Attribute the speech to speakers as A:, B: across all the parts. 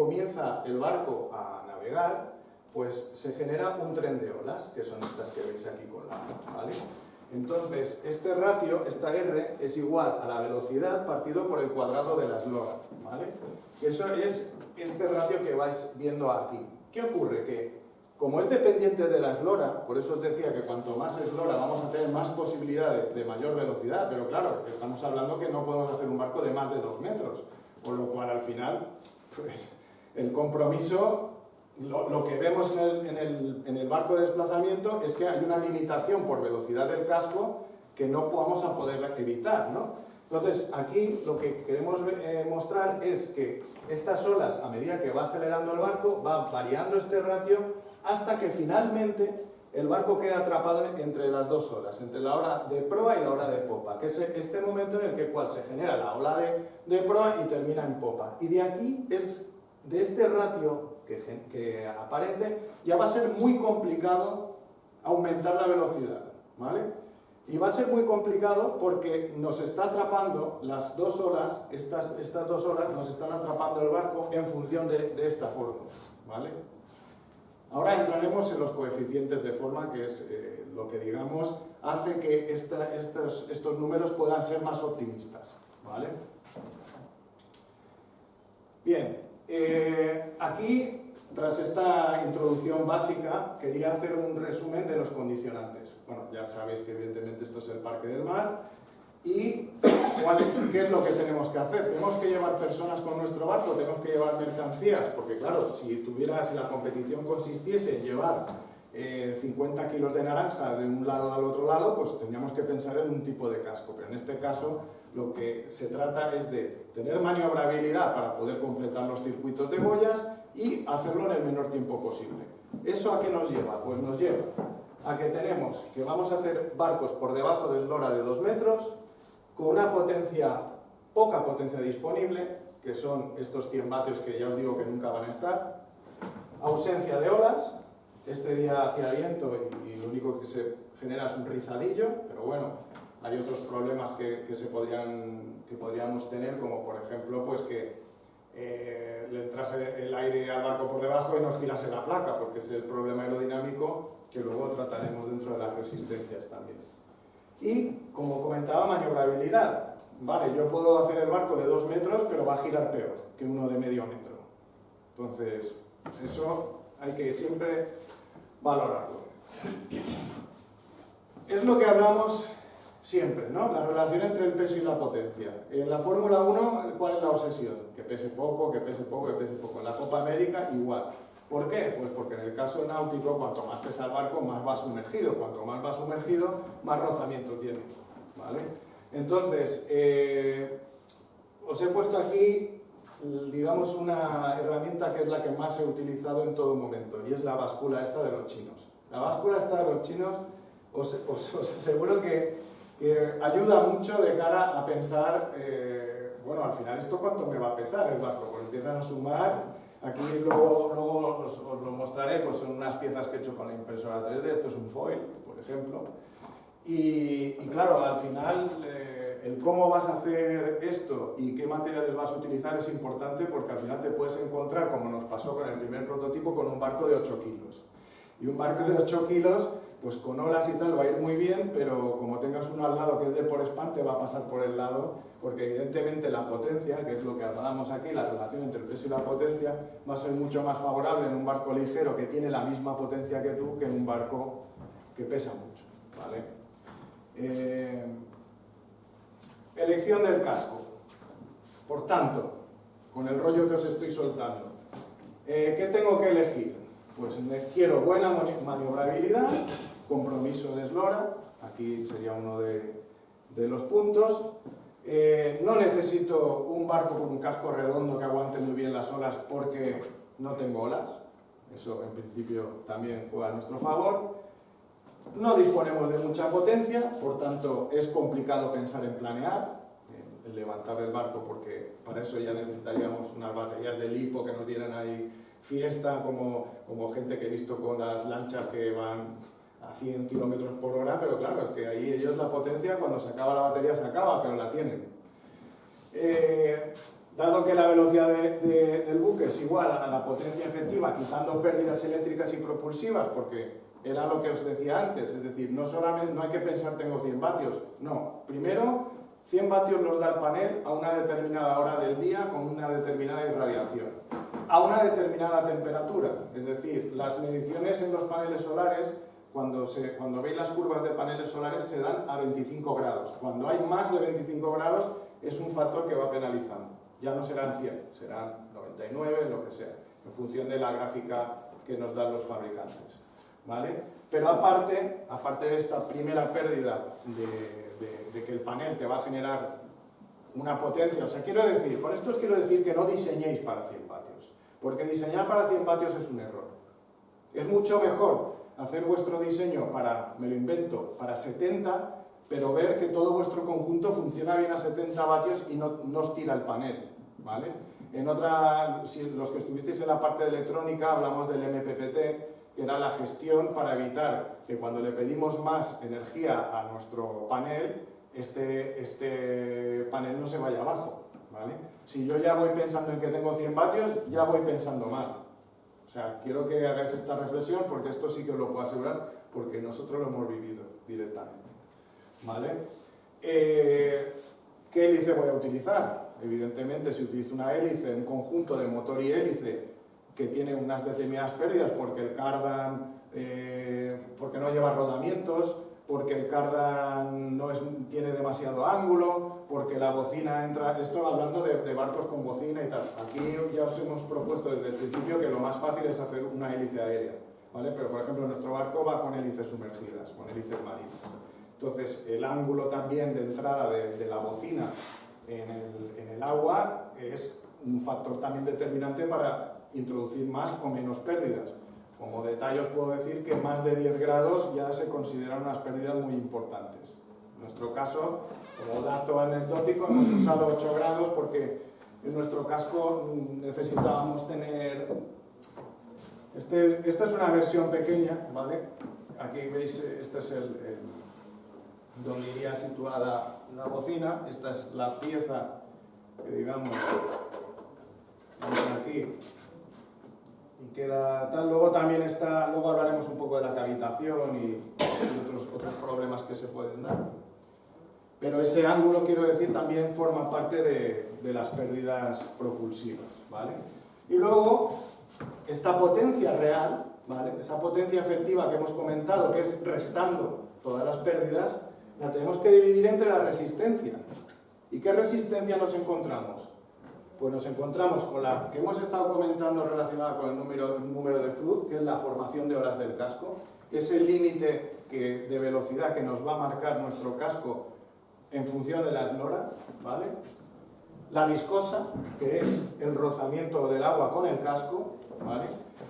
A: comienza el barco a navegar, pues se genera un tren de olas, que son estas que veis aquí con la mano, ¿vale? Entonces, este ratio, esta R, es igual a la velocidad partido por el cuadrado de la eslora, ¿vale? Eso es este ratio que vais viendo aquí. ¿Qué ocurre? Que como es dependiente de la eslora, por eso os decía que cuanto más eslora vamos a tener más posibilidad de mayor velocidad, pero claro, estamos hablando que no podemos hacer un barco de más de 2 metros, por lo cual al final, pues, el compromiso, lo que vemos en el barco de desplazamiento es que hay una limitación por velocidad del casco que no vamos a poder evitar, ¿no? Entonces, aquí lo que queremos mostrar es que estas olas, a medida que va acelerando el barco, va variando este ratio hasta que finalmente el barco queda atrapado entre las dos olas, entre la ola de proa y la ola de popa, que es este momento en el que se genera la ola de proa y termina en popa. Y de aquí, de este ratio que aparece, ya va a ser muy complicado aumentar la velocidad, ¿vale? Y va a ser muy complicado porque nos está atrapando las dos olas, estas dos olas nos están atrapando el barco en función de esta forma, ¿vale? Ahora entraremos en los coeficientes de forma, que es lo que, digamos, hace que estos números puedan ser más optimistas, ¿vale? Bien, aquí, tras esta introducción básica, quería hacer un resumen de los condicionantes. Bueno, ya sabéis que evidentemente esto es el Parque del Mar. ¿Y qué es lo que tenemos que hacer? ¿Tenemos que llevar personas con nuestro barco? ¿Tenemos que llevar mercancías? Porque claro, si la competición consistiese en llevar 50 kilos de naranja de un lado al otro lado, pues tendríamos que pensar en un tipo de casco. Pero en este caso, lo que se trata es de tener maniobrabilidad para poder completar los circuitos de boyas y hacerlo en el menor tiempo posible. ¿Eso a qué nos lleva? Pues nos lleva a que vamos a hacer barcos por debajo de eslora de 2 metros, con una poca potencia disponible, que son estos 100 vatios que ya os digo que nunca van a estar, ausencia de olas, este día hacía viento y lo único que se genera es un rizadillo, pero bueno, hay otros problemas que podríamos tener, como por ejemplo pues que le entrase el aire al barco por debajo y nos girase la placa, porque es el problema aerodinámico que luego trataremos dentro de las resistencias también. Y, como comentaba, maniobrabilidad. Vale, yo puedo hacer el barco de 2 metros, pero va a girar peor que uno de medio metro. Entonces, eso hay que siempre valorarlo. Es lo que hablamos siempre, ¿no? La relación entre el peso y la potencia. En la Fórmula 1, ¿cuál es la obsesión? Que pese poco, que pese poco, que pese poco. En la Copa América, igual. ¿Por qué? Pues porque en el caso náutico, cuanto más pesa el barco, más va sumergido. Cuanto más va sumergido, más rozamiento tiene, ¿vale? Entonces, os he puesto aquí, digamos, una herramienta que es la que más he utilizado en todo momento, y es la báscula esta de los chinos. La báscula esta de los chinos, os aseguro que ayuda mucho de cara a pensar, bueno, al final, ¿esto cuánto me va a pesar el barco? Pues empiezas a sumar. Aquí luego os lo mostraré, pues son unas piezas que he hecho con la impresora 3D, esto es un foil, por ejemplo. Y claro, al final, el cómo vas a hacer esto y qué materiales vas a utilizar es importante, porque al final te puedes encontrar, como nos pasó con el primer prototipo, con un barco de 8 kilos. Y un barco de 8 kilos, pues con olas y tal va a ir muy bien, pero como tengas uno al lado que es de por span, te va a pasar por el lado, porque evidentemente la potencia, que es lo que hablábamos aquí, la relación entre el peso y la potencia, va a ser mucho más favorable en un barco ligero que tiene la misma potencia que tú, que en un barco que pesa mucho, ¿vale? Elección del casco. Por tanto, con el rollo que os estoy soltando, ¿qué tengo que elegir? Pues quiero buena maniobrabilidad, compromiso de eslora, aquí sería uno de los puntos. No necesito un barco con un casco redondo que aguante muy bien las olas porque no tengo olas, eso en principio también juega a nuestro favor. No disponemos de mucha potencia, por tanto es complicado pensar en planear, en levantar el barco, porque para eso ya necesitaríamos unas baterías de lipo que nos dieran ahí fiesta, como gente que he visto con las lanchas que van a 100 kilómetros por hora, pero claro, es que ahí ellos la potencia, cuando se acaba la batería se acaba, pero la tienen. Dado que la velocidad del buque es igual a la potencia efectiva, quitando pérdidas eléctricas y propulsivas, porque era lo que os decía antes, es decir, no hay que pensar tengo 100 vatios, no. Primero, 100 vatios los da el panel a una determinada hora del día con una determinada irradiación, a una determinada temperatura, es decir, las mediciones en los paneles solares, cuando veis las curvas de paneles solares se dan a 25 grados. Cuando hay más de 25 grados es un factor que va penalizando. Ya no serán 100, serán 99, lo que sea, en función de la gráfica que nos dan los fabricantes, ¿vale? Pero aparte de esta primera pérdida de que el panel te va a generar una potencia, o sea, con esto os quiero decir que no diseñéis para 100 vatios, porque diseñar para 100 vatios es un error. Es mucho mejor hacer vuestro diseño me lo invento, para 70, pero ver que todo vuestro conjunto funciona bien a 70 vatios y no os tira el panel, ¿vale? Los que estuvisteis en la parte de electrónica, hablamos del MPPT, que era la gestión para evitar que cuando le pedimos más energía a nuestro panel, este panel no se vaya abajo, ¿vale? Si yo ya voy pensando en que tengo 100 vatios, ya voy pensando mal. O sea, quiero que hagáis esta reflexión porque esto sí que os lo puedo asegurar porque nosotros lo hemos vivido directamente, ¿vale? ¿Qué hélice voy a utilizar? Evidentemente, si utilizo una hélice, un conjunto de motor y hélice que tiene unas determinadas pérdidas porque el cardan, porque no lleva rodamientos, porque el cardan tiene demasiado ángulo, porque la bocina entra... Esto hablando de barcos con bocina y tal. Aquí ya os hemos propuesto desde el principio que lo más fácil es hacer una hélice aérea, ¿vale? Pero, por ejemplo, nuestro barco va con hélices sumergidas, con hélices marinas. Entonces, el ángulo también de entrada de la bocina en el agua es un factor también determinante para introducir más o menos pérdidas. Como detalle os puedo decir que más de 10 grados ya se consideran unas pérdidas muy importantes. En nuestro caso, como dato anecdótico, hemos usado 8 grados porque en nuestro casco necesitábamos tener... Esta es una versión pequeña, ¿vale? Aquí veis, este es donde iría situada la bocina. Esta es la pieza que, digamos, aquí y queda tal. Luego también luego hablaremos un poco de la cavitación y otros problemas que se pueden dar. Pero ese ángulo, quiero decir, también forma parte de las pérdidas propulsivas, ¿vale? Y luego, esta potencia real, ¿vale? Esa potencia efectiva que hemos comentado, que es restando todas las pérdidas, la tenemos que dividir entre la resistencia. ¿Y qué resistencia nos encontramos? Pues nos encontramos con la que hemos estado comentando relacionada con el número de Flood, que es la formación de horas del casco, que es el límite de velocidad que nos va a marcar nuestro casco en función de la eslora, ¿vale? La viscosa, que es el rozamiento del agua con el casco, ¿vale?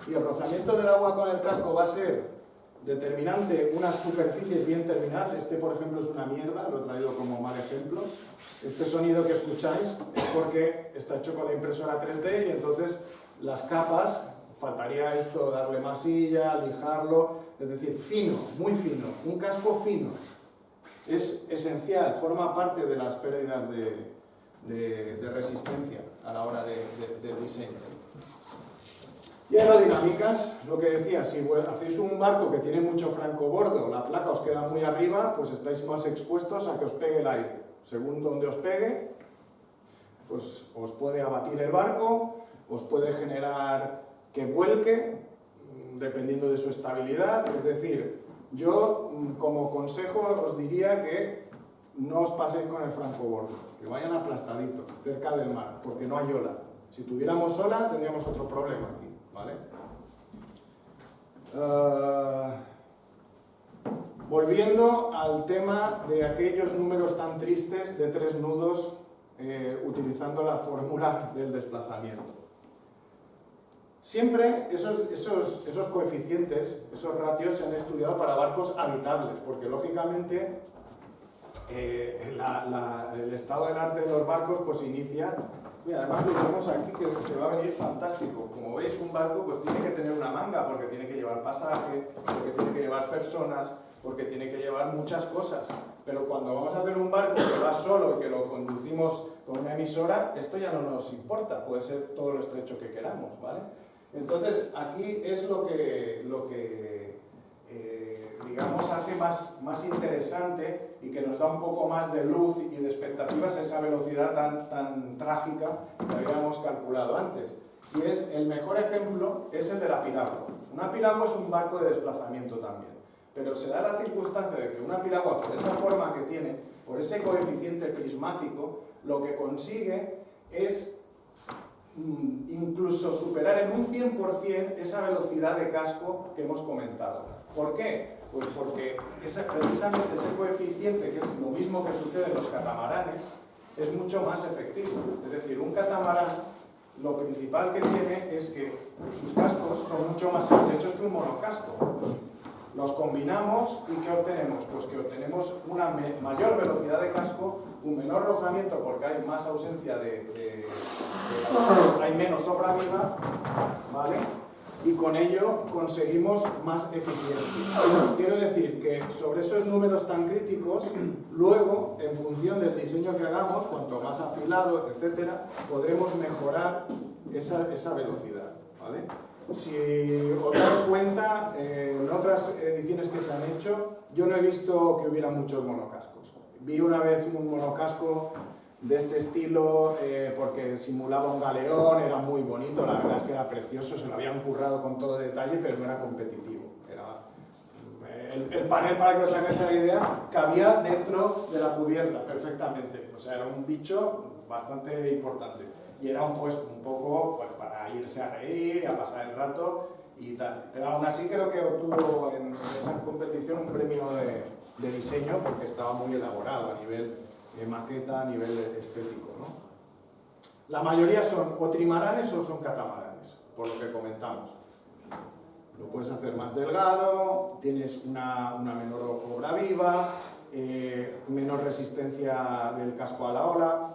A: Y el rozamiento del agua con el casco va a ser determinante unas superficies bien terminadas. Por ejemplo, es una mierda, lo he traído como mal ejemplo. Este sonido que escucháis es porque está hecho con la impresora 3D y entonces las capas, faltaría esto, darle masilla, lijarlo, es decir, fino, muy fino, un casco fino. Es esencial, forma parte de las pérdidas de resistencia a la hora del diseño. Y aerodinámicas, lo que decía, si hacéis un barco que tiene mucho francobordo, la placa os queda muy arriba, pues estáis más expuestos a que os pegue el aire. Según donde os pegue, pues os puede abatir el barco, os puede generar que vuelque, dependiendo de su estabilidad. Es decir, yo como consejo os diría que no os paséis con el francobordo, que vayan aplastaditos, cerca del mar, porque no hay ola. Si tuviéramos ola, tendríamos otro problema aquí, ¿vale? Volviendo al tema de aquellos números tan tristes de 3 nudos utilizando la fórmula del desplazamiento. Siempre esos coeficientes, esos ratios se han estudiado para barcos habitables, porque lógicamente el estado del arte de los barcos pues inicia. Mira, además lo tenemos aquí que se va a venir fantástico. Como veis, un barco pues tiene que tener una manga porque tiene que llevar pasaje, porque tiene que llevar personas, porque tiene que llevar muchas cosas. Pero cuando vamos a hacer un barco que va solo y que lo conducimos Con una emisora esto ya no nos importa, puede ser todo lo estrecho que queramos, ¿vale? Entonces aquí es lo que digamos, hace más interesante y que nos da un poco más de luz y de expectativas esa velocidad tan trágica que habíamos calculado antes. Y el mejor ejemplo es el de la piragua. Una piragua es un barco de desplazamiento también, pero se da la circunstancia de que una piragua, por esa forma que tiene, por ese coeficiente prismático, lo que consigue es incluso superar en un 100% esa velocidad de casco que hemos comentado. ¿Por qué? Pues porque precisamente ese coeficiente, que es lo mismo que sucede en los catamaranes, es mucho más efectivo. Es decir, un catamarán, lo principal que tiene es que sus cascos son mucho más estrechos que un monocasco. Los combinamos y ¿qué obtenemos? Pues que obtenemos una mayor velocidad de casco, un menor rozamiento porque hay más ausencia hay menos obra viva, ¿vale? Y con ello conseguimos más eficiencia. Quiero decir que sobre esos números tan críticos, luego, en función del diseño que hagamos, cuanto más afilado, etcétera, podremos mejorar esa velocidad, ¿vale? Si os dais cuenta, en otras ediciones que se han hecho, yo no he visto que hubiera muchos monocascos. Vi una vez un monocasco de este estilo porque simulaba un galeón, era muy bonito, la verdad es que era precioso, se lo habían currado con todo detalle, pero no era competitivo. El panel, para que os hagáis la idea, cabía dentro de la cubierta perfectamente, o sea, era un bicho bastante importante. Y era un poco pues, para irse a reír y a pasar el rato y tal. Pero aún así creo que obtuvo en esa competición un premio de diseño porque estaba muy elaborado a nivel de maqueta, a nivel estético, ¿no? La mayoría son o trimaranes o son catamaranes, por lo que comentamos. Lo puedes hacer más delgado, tienes una menor obra viva, menor resistencia del casco a la ola,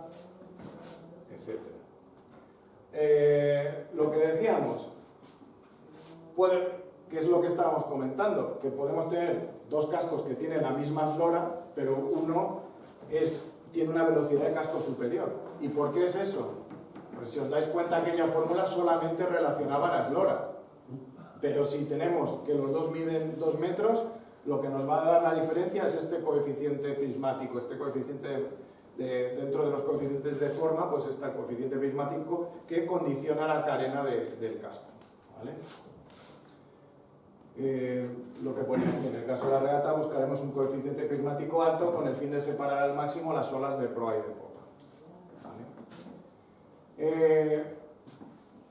A: etc. Lo que decíamos, que es lo que estábamos comentando, que podemos tener dos cascos que tienen la misma eslora, pero uno tiene una velocidad de casco superior. ¿Y por qué es eso? Pues si os dais cuenta, aquella fórmula solamente relacionaba la eslora. Pero si tenemos que los dos miden 2 metros, lo que nos va a dar la diferencia es este coeficiente prismático, este coeficiente dentro de los coeficientes de forma, pues este coeficiente prismático que condiciona la carena del casco, ¿vale? Lo que pone aquí, en el caso de la regata buscaremos un coeficiente prismático alto con el fin de separar al máximo las olas de proa y de popa, ¿vale?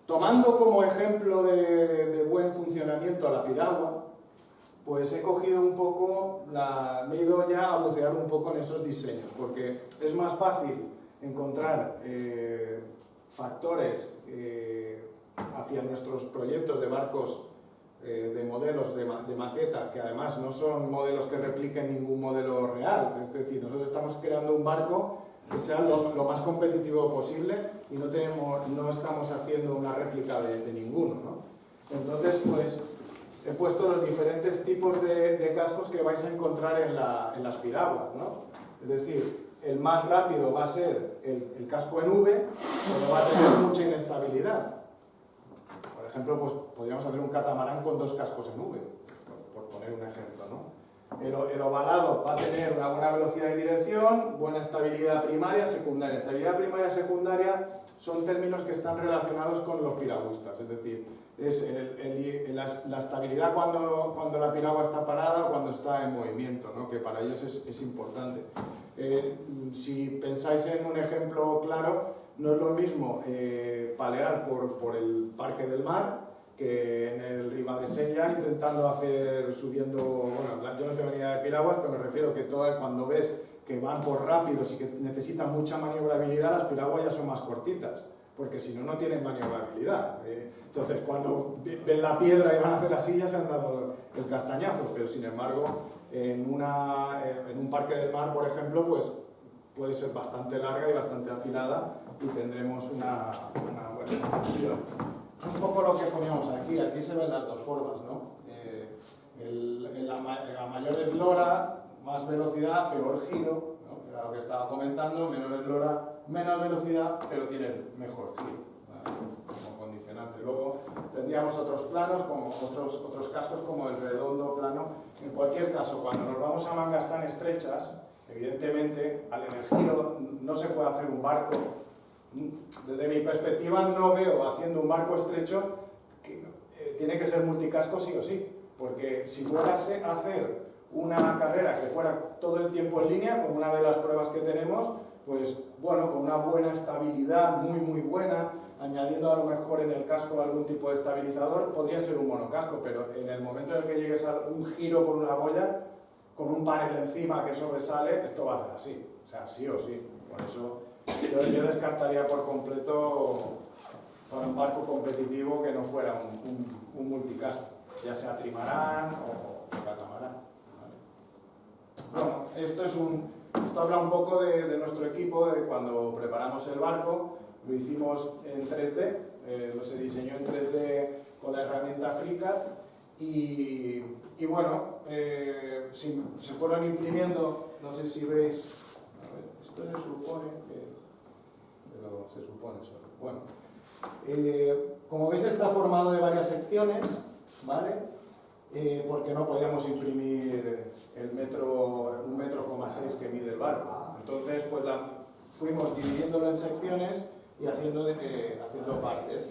A: Tomando como ejemplo de buen funcionamiento a la piragua, pues he cogido un poco, me he ido ya a bucear un poco en esos diseños, porque es más fácil encontrar factores hacia nuestros proyectos de barcos, de modelos de maqueta, que además no son modelos que repliquen ningún modelo real, es decir, nosotros estamos creando un barco que sea lo más competitivo posible y no estamos haciendo una réplica de ninguno, ¿no? Entonces, pues, he puesto los diferentes tipos de cascos que vais a encontrar en las piraguas, ¿no? Es decir, el más rápido va a ser el casco en V, pero va a tener mucha inestabilidad. Por ejemplo, pues podríamos hacer un catamarán con 2 cascos en V, por poner un ejemplo, ¿no? El ovalado va a tener una buena velocidad de dirección, buena estabilidad primaria, secundaria. Estabilidad primaria y secundaria son términos que están relacionados con los piragüistas, es decir, es la estabilidad cuando la piragua está parada o cuando está en movimiento, ¿no? Que para ellos es importante. Si pensáis en un ejemplo claro, no es lo mismo palear por el Parque del Mar que en el Ribadesella intentando subiendo, bueno, yo no tengo ni idea de piraguas, pero me refiero que cuando ves que van por rápidos y que necesitan mucha maniobrabilidad, las piraguas ya son más cortitas, porque si no, no tienen maniobrabilidad. Entonces, cuando ven la piedra y van a hacer así, ya se han dado el castañazo, pero sin embargo, en un Parque del Mar, por ejemplo, pues puede ser bastante larga y bastante afilada y tendremos una buena condición. Un poco lo que poníamos aquí se ven las dos formas, ¿no? La mayor eslora, más velocidad, peor giro, ¿no? a lo que estaba comentando, menor eslora, menos velocidad, pero tiene mejor giro, ¿vale? Como condicionante. Luego tendríamos otros planos, como otros cascos como el redondo plano. En cualquier caso, cuando nos vamos a mangas tan estrechas, evidentemente, en el giro no se puede hacer un barco. Desde mi perspectiva no veo haciendo un barco estrecho que tiene que ser multicasco sí o sí, porque si fueras a hacer una carrera que fuera todo el tiempo en línea, como una de las pruebas que tenemos, pues bueno, con una buena estabilidad, muy buena, añadiendo a lo mejor en el casco algún tipo de estabilizador, podría ser un monocasco, pero en el momento en el que llegues a un giro por una boya, con un panel encima que sobresale, esto va a hacer así, o sea, sí o sí. Por eso yo descartaría por completo para un barco competitivo que no fuera un multicasco, ya sea trimarán o catamarán. Bueno, esto habla un poco de nuestro equipo, de cuando preparamos el barco, lo hicimos en 3D, se diseñó en 3D con la herramienta FreeCAD y bueno, se fueron imprimiendo, no sé si veis, a ver, esto se supone que, pero se supone solo. Bueno, como veis está formado de varias secciones, ¿vale? Porque no podíamos imprimir un metro coma 6 que mide el barco. Entonces, pues fuimos dividiéndolo en secciones y haciendo partes.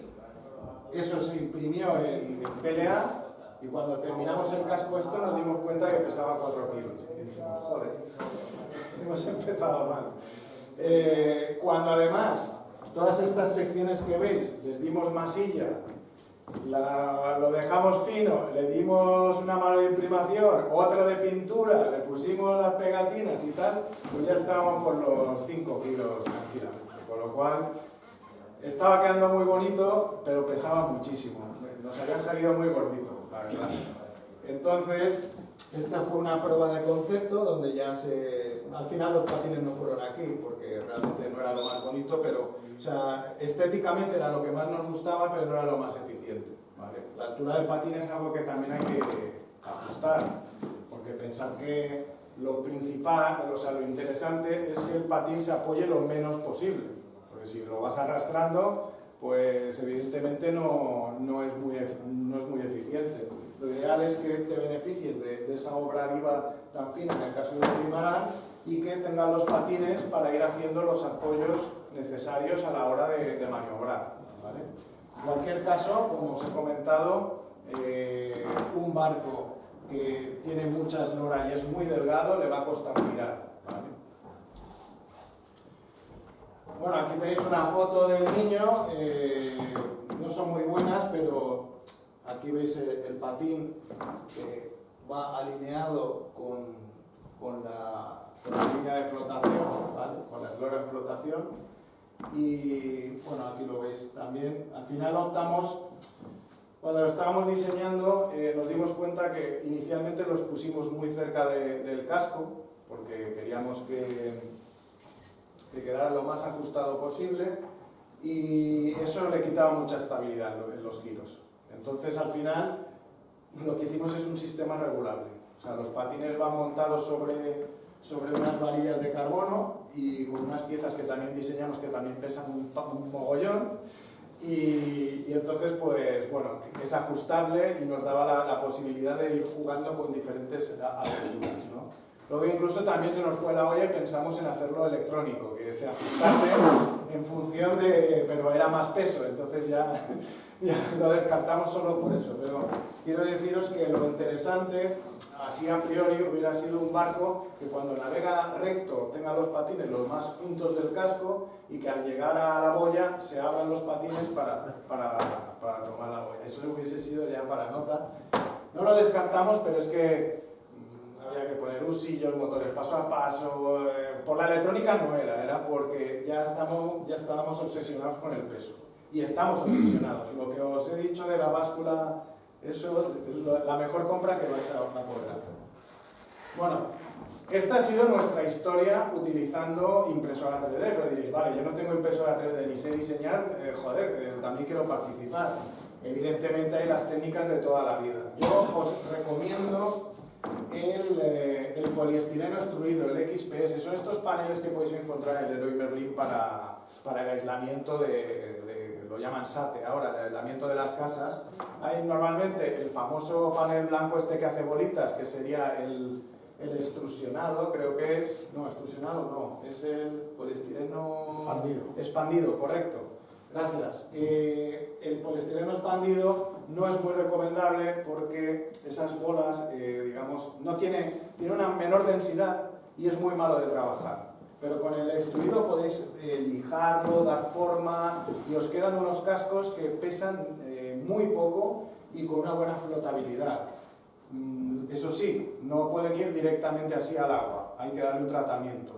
A: Eso se imprimió en PLA y cuando terminamos el casco esto nos dimos cuenta que pesaba 4 kilos. Y dijimos, joder, hemos empezado mal. Cuando además todas estas secciones que veis les dimos masilla, lo dejamos fino, le dimos una mano de imprimación, otra de pintura, le pusimos las pegatinas y tal, pues ya estábamos por los 5 kilos tranquilamente. Con lo cual, estaba quedando muy bonito, pero pesaba muchísimo. Nos habían salido muy gorditos, la verdad. Entonces, esta fue una prueba de concepto donde ya al final los patines no fueron aquí, porque realmente no era lo más bonito, pero o sea, estéticamente era lo que más nos gustaba, pero no era lo más eficiente, ¿vale? La altura del patín es algo que también hay que ajustar, porque pensar que lo principal, o sea, lo interesante es que el patín se apoye lo menos posible, porque si lo vas arrastrando, pues evidentemente no es muy eficiente. Lo ideal es que te beneficies de esa obra viva tan fina en el caso de trimarán y que tengas los patines para ir haciendo los apoyos necesarios a la hora de maniobrar, ¿vale? En cualquier caso, como os he comentado, un barco que tiene mucha eslora y es muy delgado le va a costar girar, ¿vale? Bueno, aquí tenéis una foto del niño, no son muy buenas, pero aquí veis el patín que va alineado con la línea de flotación, ¿vale? Con la eslora en flotación. Y bueno, aquí lo veis también. Al final optamos, cuando lo estábamos diseñando, nos dimos cuenta que inicialmente los pusimos muy cerca del casco, porque queríamos que quedara lo más ajustado posible y eso le quitaba mucha estabilidad en los giros. Entonces, al final, lo que hicimos es un sistema regulable. O sea, los patines van montados sobre unas varillas de carbono y con unas piezas que también diseñamos que también pesan un mogollón y entonces, pues, bueno, es ajustable y nos daba la posibilidad de ir jugando con diferentes aberturas, ¿no? Luego incluso también se nos fue la olla y pensamos en hacerlo electrónico, que se ajustase en función de... pero era más peso, entonces ya lo descartamos solo por eso. Pero quiero deciros que lo interesante, así a priori, hubiera sido un barco que cuando navega recto tenga los patines los más juntos del casco y que al llegar a la boya se abran los patines para tomar la boya. Eso hubiese sido ya para nota. No lo descartamos, pero es que había que poner un sillón, motores paso a paso. Por la electrónica no era porque ya estábamos obsesionados con el peso. Y estamos obsesionados. Lo que os he dicho de la báscula, eso es la mejor compra que vais a poder hacer. Bueno, esta ha sido nuestra historia utilizando impresora 3D, pero diréis, vale, yo no tengo impresora 3D ni sé diseñar, también quiero participar. Evidentemente hay las técnicas de toda la vida. Yo os recomiendo el poliestireno extruido, el XPS. Son estos paneles que podéis encontrar en el Leroy Merlin para el aislamiento lo llaman SATE ahora, el aislamiento de las casas. Hay normalmente el famoso panel blanco este que hace bolitas, que sería el extrusionado, creo que es... No, extrusionado no, es el poliestireno... Expandido, correcto. Gracias. El poliestireno expandido no es muy recomendable porque esas bolas, digamos, tiene una menor densidad y es muy malo de trabajar. Pero con el extruido podéis lijarlo, dar forma y os quedan unos cascos que pesan muy poco y con una buena flotabilidad. Eso sí, no pueden ir directamente así al agua, hay que darle un tratamiento.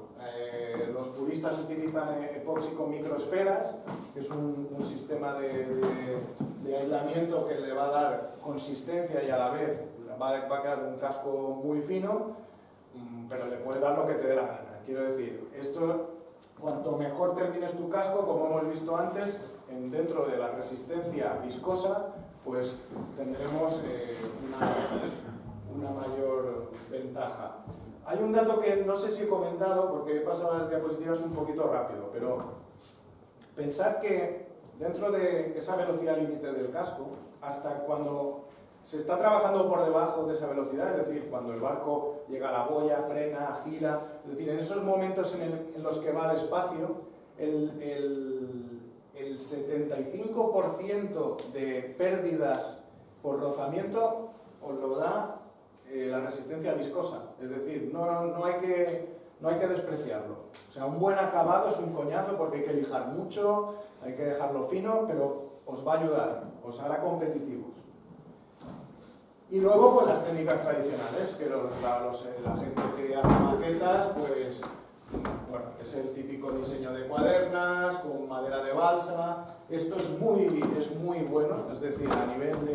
A: Los puristas utilizan epoxi con microesferas, que es un sistema de aislamiento que le va a dar consistencia y a la vez va a quedar un casco muy fino, pero le puedes dar lo que te dé la gana. Quiero decir, esto, cuanto mejor termines tu casco, como hemos visto antes, dentro de la resistencia viscosa, pues tendremos una mayor ventaja. Hay un dato que no sé si he comentado, porque he pasado las diapositivas un poquito rápido, pero pensad que dentro de esa velocidad límite del casco, hasta cuando se está trabajando por debajo de esa velocidad, es decir, cuando el barco llega a la boya, frena, gira, es decir, en esos momentos en los que va despacio, el 75% de pérdidas por rozamiento os lo da la resistencia viscosa, es decir, no hay que despreciarlo. O sea, un buen acabado es un coñazo porque hay que lijar mucho, hay que dejarlo fino, pero os va a ayudar, os hará competitivos. Y luego, pues las técnicas tradicionales, que la gente que hace maquetas, pues, bueno, es el típico diseño de cuadernas, con madera de balsa. Esto es muy bueno, es decir, a nivel